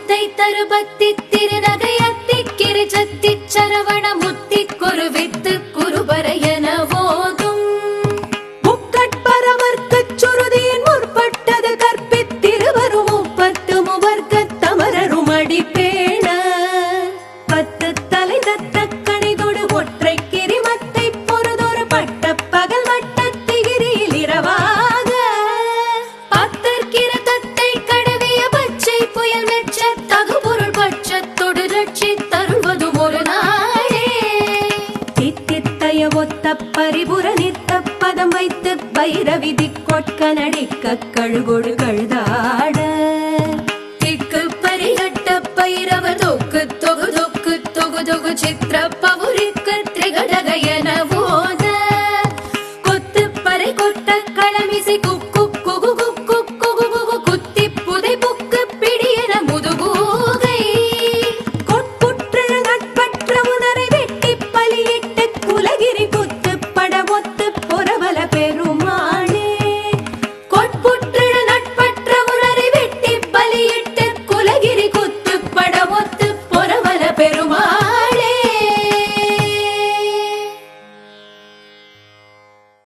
முத்தை தருபத்தி திருநகையத்தி கிரிஜத்தி சரவண முத்தி குருவித்து குருபரையன போதும் முக்கட்பரவர்க்கு சுருதியின் முற்பட்டது கற்பித்திருவரும் முப்பத்து முவர்க்க தமரரும் அடிப்பேண பத்து தலை தத்த கணிதொடு ஒற்றை கிரிமத்தை பொறுதொரு பட்ட பகல் வட்டத்திகிரியில் இரவாக பத்தற்கிற தத்தை கடவிய பச்சை புயல் மெச்ச தகுபொருள் பட்சத்தொடு ரட்சி தருவதும் ஒரு நாளே தித்தித்தைய ஒத்த பரிபுர நித்த பதம் வைத்து பைரவிதி கொட்க நடிக்க கழுகொடு கழுதாட திக்கு பரிகட்ட பைரவ தொக்கு தொகு தொக்கு தொகு தொகு சித்திரப்ப